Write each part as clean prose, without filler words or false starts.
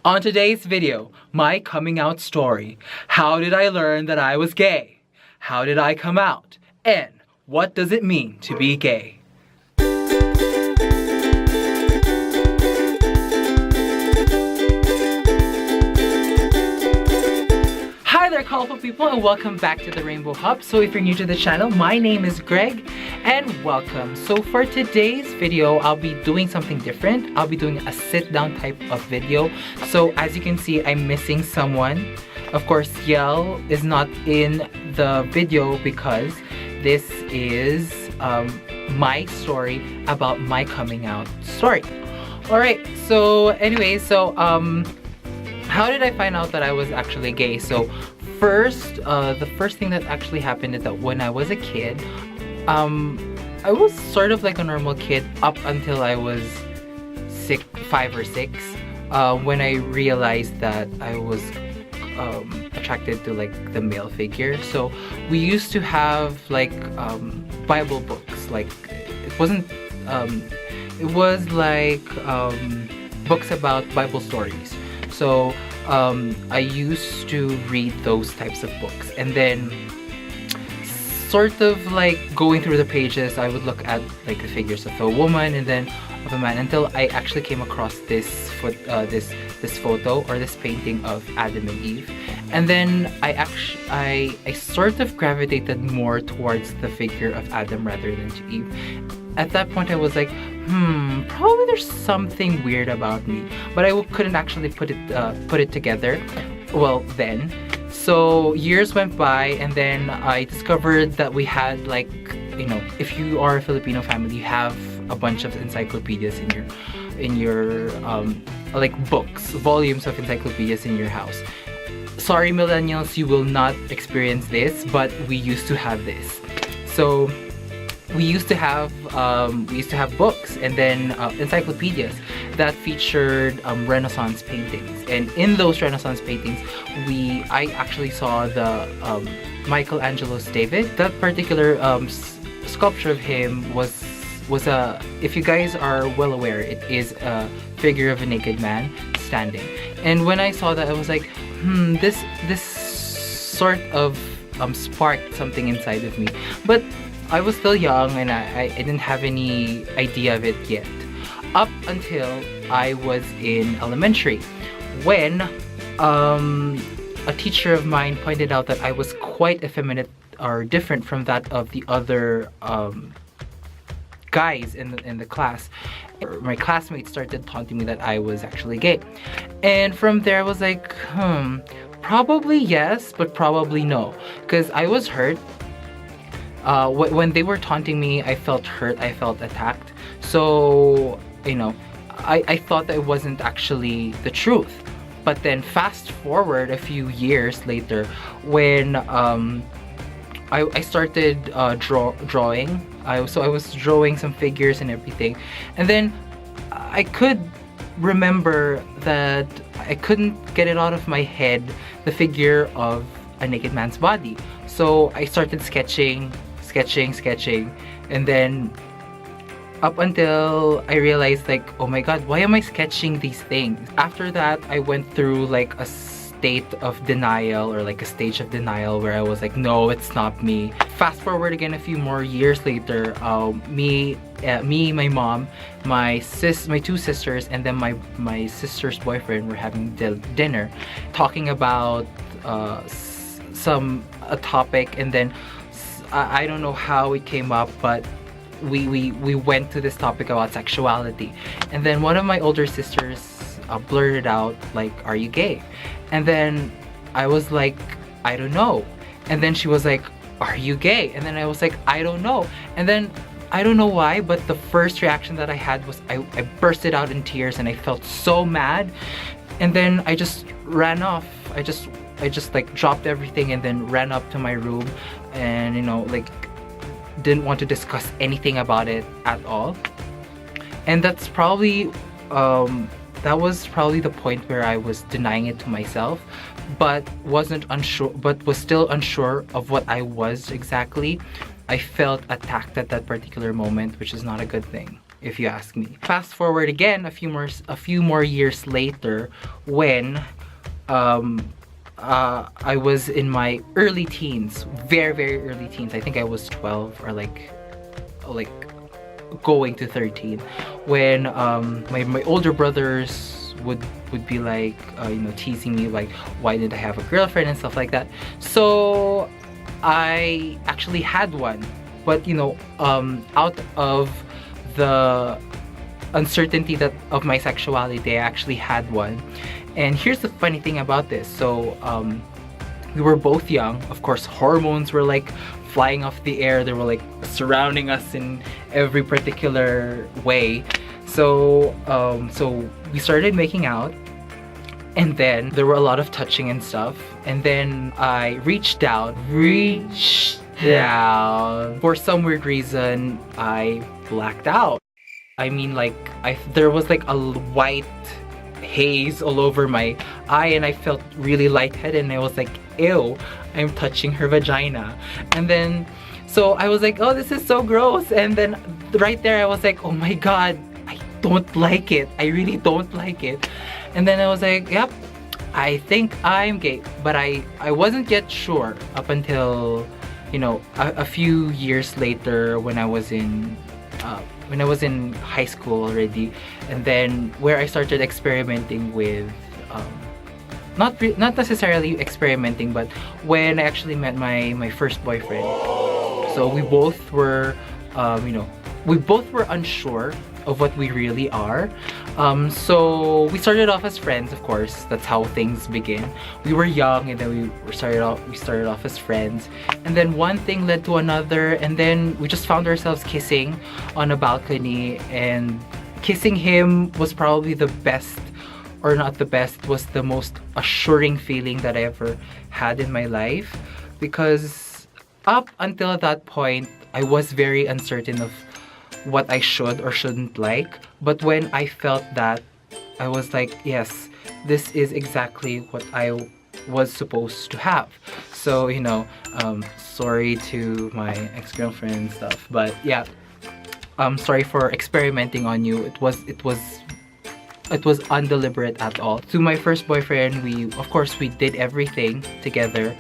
On today's video, my coming out story. How did I learn that I was gay? How did I come out? And what does it mean to be gay? Hi there, colorful people, and welcome back to the Rainbow Hub. So if you're new to the channel, my name is Greg and welcome. So for today's video, I'll be doing something different. I'll be doing a sit-down type of video. So as you can see, I'm missing someone. Of course, Yel is not in the video because this is my story about my coming out story. Alright, so anyway, how did I find out that I was actually gay? So first, the first thing that actually happened is that when I was a kid, I was sort of like a normal kid up until I was 5 or 6, when I realized that I was attracted to like the male figure. So we used to have like Bible books. Like it wasn't it was like books about Bible stories. So I used to read those types of books, and then sort of like going through the pages, I would look at like the figures of a woman and then of a man, until I actually came across this photo or this painting of Adam and Eve. And then I sort of gravitated more towards the figure of Adam rather than to Eve. At that point I was like, probably there's something weird about me, but I couldn't actually put it together, well, then. So years went by, and then I discovered that we had, like, you know, if you are a Filipino family, you have a bunch of encyclopedias in your like books, volumes of encyclopedias in your house. Sorry millennials, you will not experience this, but we used to have this. So we used to have books and then encyclopedias that featured Renaissance paintings, and in those Renaissance paintings I actually saw the Michelangelo's David. That particular sculpture of him was a, if you guys are well aware, it is a figure of a naked man standing. And when I saw that, I was like, this sort of sparked something inside of me. But I was still young and I didn't have any idea of it yet. Up until I was in elementary, when a teacher of mine pointed out that I was quite effeminate or different from that of the other guys in the class. My classmates started taunting me that I was actually gay. And from there I was like, probably yes, but probably no. Because I was hurt. When they were taunting me, I felt hurt, I felt attacked. So, you know, I thought that it wasn't actually the truth. But then fast forward a few years later, when I started drawing. I was drawing some figures and everything, and then I could remember that I couldn't get it out of my head, the figure of a naked man's body. So I started sketching, and then up until I realized, like, oh my god, why am I sketching these things? After that, I went through like a state of denial, or like a stage of denial, where I was like, no, it's not me. Fast forward again a few more years later, me, my mom, my two sisters, and then my sister's boyfriend were having dinner, talking about a topic, and then I don't know how it came up, but we went to this topic about sexuality. And then one of my older sisters blurted out, like, are you gay? And then I was like, I don't know. And then she was like, are you gay? And then I was like, I don't know. And then I don't know why, but the first reaction that I had was I bursted out in tears, and I felt so mad. And then I just ran off. I just like dropped everything and then ran up to my room, and, you know, like, didn't want to discuss anything about it at all. And that's probably that was probably the point where I was denying it to myself, but was still unsure of what I was exactly. I felt attacked at that particular moment, which is not a good thing. if you ask me. Fast forward again a few more years later, when I was in my early teens, very early teens. I think I was 12 or like going to 13, when my older brothers would be like you know, teasing me like, why did I have a girlfriend and stuff like that. So I actually had one, but you know, out of the uncertainty that of my sexuality, I actually had one. And here's the funny thing about this. So we were both young. Of course, hormones were like flying off the air. They were like surrounding us in every particular way. So so we started making out, and then there were a lot of touching and stuff. And then I reached down. For some weird reason, I blacked out. I mean, like, there was like a white haze all over my eye, and I felt really lightheaded, and I was like, ew, I'm touching her vagina. And then, so I was like, oh, this is so gross. And then right there I was like, oh my god, I don't like it. I really don't like it. And then I was like, yep, I think I'm gay. But I wasn't yet sure up until, you know, a few years later, when I was in high school already, and then where I started experimenting with not necessarily experimenting, but when I actually met my first boyfriend. So we both were you know, we both were unsure of what we really are. So we started off as friends, of course. That's how things begin. We were young, and then we started off as friends, and then one thing led to another, and then we just found ourselves kissing on a balcony. And kissing him was probably the best, or not the best, was the most assuring feeling that I ever had in my life, because up until that point I was very uncertain of what I should or shouldn't like. But when I felt that, I was like, yes, this is exactly what I was supposed to have. So, you know, sorry to my ex-girlfriend and stuff, but yeah, sorry for experimenting on you. It was undeliberate at all. To my first boyfriend, of course we did everything together,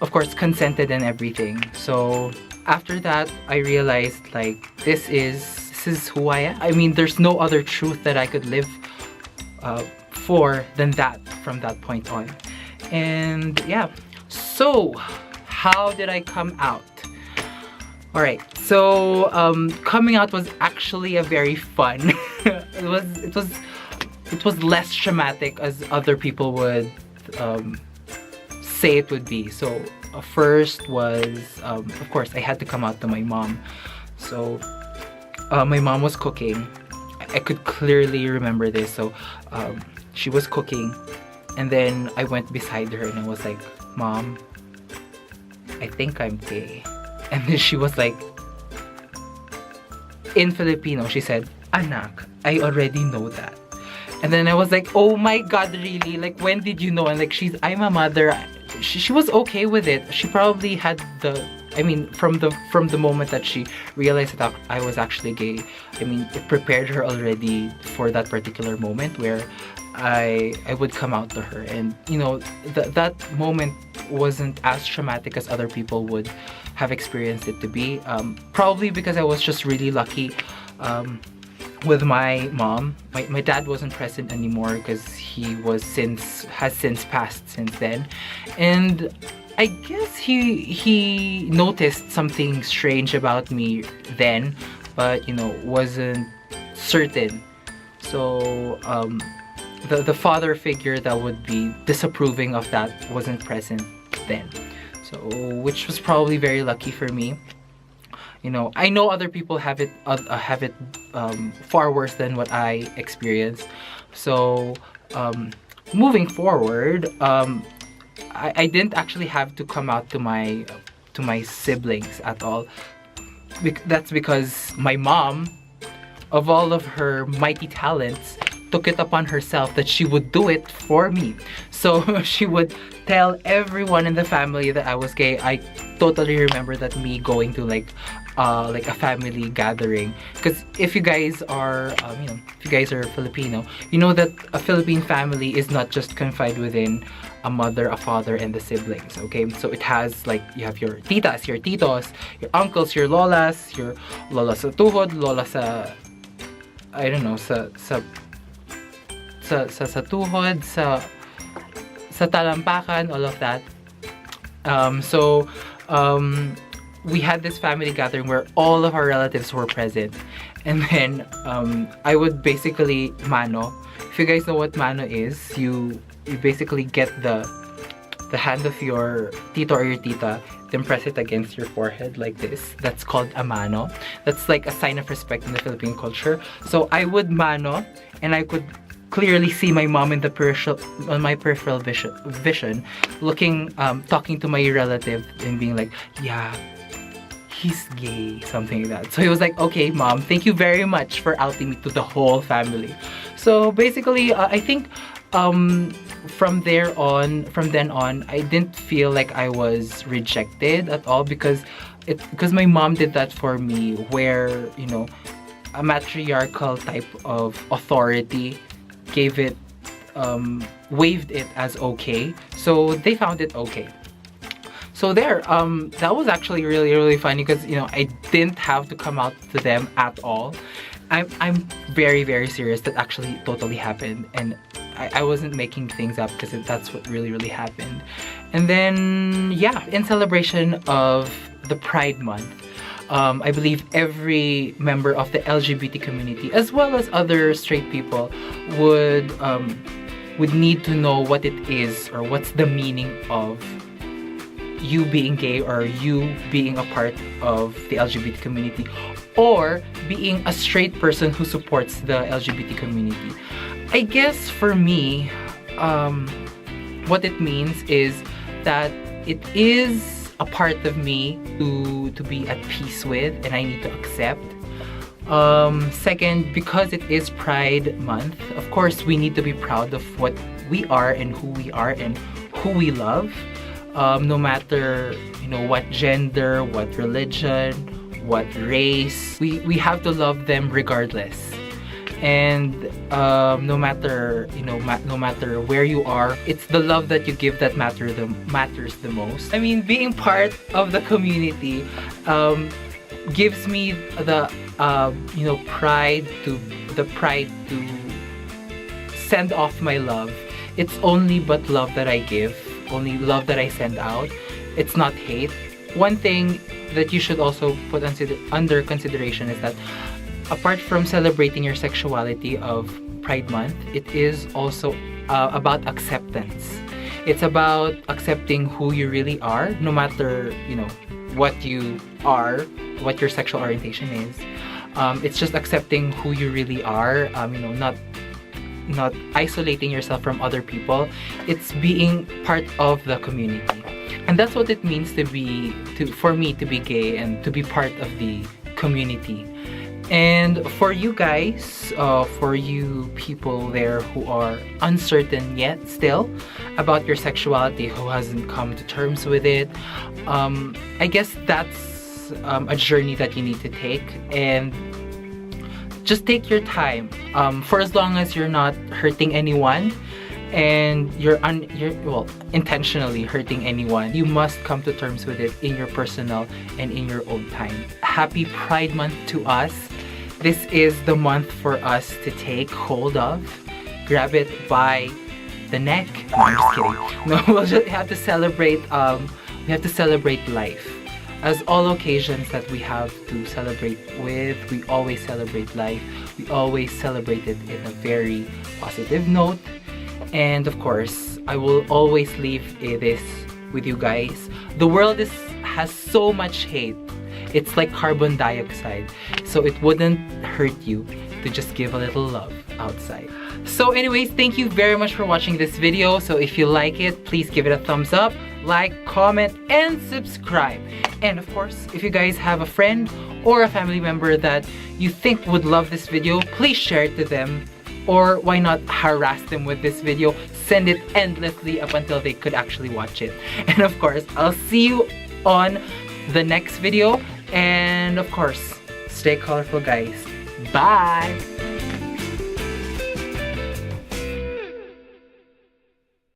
of course consented and everything. So after that, I realized, like, this is who I am. I mean, there's no other truth that I could live for than that from that point on. And yeah, so how did I come out? Alright, so coming out was actually a very fun it was less traumatic as other people would say it would be. So first was, of course, I had to come out to my mom. So my mom was cooking. I could clearly remember this. So she was cooking, and then I went beside her and I was like, Mom, I think I'm gay. And then she was like, in Filipino, she said, Anak, I already know that. And then I was like, oh my god, really? Like, when did you know? And like, I'm a mother. She was okay with it. She probably had from the moment that she realized that I was actually gay, I mean, it prepared her already for that particular moment where I would come out to her. And you know, that moment wasn't as traumatic as other people would have experienced it to be. Probably because I was just really lucky with my mom. My dad wasn't present anymore because he has since passed since then. And I guess he noticed something strange about me then, but you know, wasn't certain. So the father figure that would be disapproving of that wasn't present then. So, which was probably very lucky for me. You know, I know other people have it far worse than what I experienced. So moving forward, I didn't actually have to come out to my siblings at all. That's because my mom, of all of her mighty talents, took it upon herself that she would do it for me. So she would tell everyone in the family that I was gay. I totally remember that, me going to like a family gathering, because if you guys are if you guys are Filipino, you know that a Philippine family is not just confined within a mother, a father, and the siblings. Okay, so it has like, you have your titas, your titos, your uncles, your lolas, your lola sa tuhod, lola sa, I don't know, sa tuhod, sa talampakan, all of that. We had this family gathering where all of our relatives were present, and then I would basically mano. If you guys know what mano is, you basically get the hand of your tito or your tita, then press it against your forehead like this. That's called a mano. That's like a sign of respect in the Philippine culture. So I would mano, and I could clearly see my mom in the peripheral vision, looking, talking to my relative and being like, yeah, he's gay, something like that. So he was like, okay, mom, thank you very much for outing me to the whole family. So basically, I think from then on, I didn't feel like I was rejected at all, because my mom did that for me, where, you know, a matriarchal type of authority gave it, waved it as okay. So they found it okay. So there, that was actually really, really funny, because, you know, I didn't have to come out to them at all. I'm very, very serious. That actually totally happened, and I wasn't making things up, because that's what really, really happened. And then, yeah, in celebration of the Pride Month, I believe every member of the LGBT community, as well as other straight people, would need to know what it is, or what's the meaning of you being gay, or you being a part of the LGBT community, or being a straight person who supports the LGBT community. I guess for me, what it means is that it is a part of me to be at peace with, and I need to accept. Second, because it is Pride Month, of course we need to be proud of what we are and who we are and who we love. No matter, you know, what gender, what religion, what race, we have to love them regardless. And no matter, you know, no matter where you are, it's the love that you give that matters the most. I mean, being part of the community gives me the you know, pride to send off my love. It's only but love that I give, only love that I send out. It's not hate. One thing that you should also put under consideration is that, apart from celebrating your sexuality of Pride Month, it is also about acceptance. It's about accepting who you really are, no matter, you know, what you are, what your sexual orientation is. It's just accepting who you really are, you know, not isolating yourself from other people. It's being part of the community. And that's what it means for me to be gay and to be part of the community. And for you guys, for you people there who are uncertain yet still about your sexuality, who hasn't come to terms with it, I guess that's a journey that you need to take, and just take your time. For as long as you're not hurting anyone, and you're intentionally hurting anyone, you must come to terms with it in your personal and in your own time. Happy Pride Month to us. This is the month for us to take hold of, grab it by the neck. No, I'm just kidding. No, we'll just have to celebrate. We have to celebrate life. As all occasions that we have to celebrate with, we always celebrate life. We always celebrate it in a very positive note. And of course, I will always leave this with you guys. The world has so much hate. It's like carbon dioxide. So it wouldn't hurt you to just give a little love outside. So anyways, thank you very much for watching this video. So if you like it, please give it a thumbs up, like, comment, and subscribe. And of course, if you guys have a friend or a family member that you think would love this video, please share it to them. or why not harass them with this video, send it endlessly up until they could actually watch it. And of course, I'll see you on the next video, and of course, stay colorful, guys. Bye!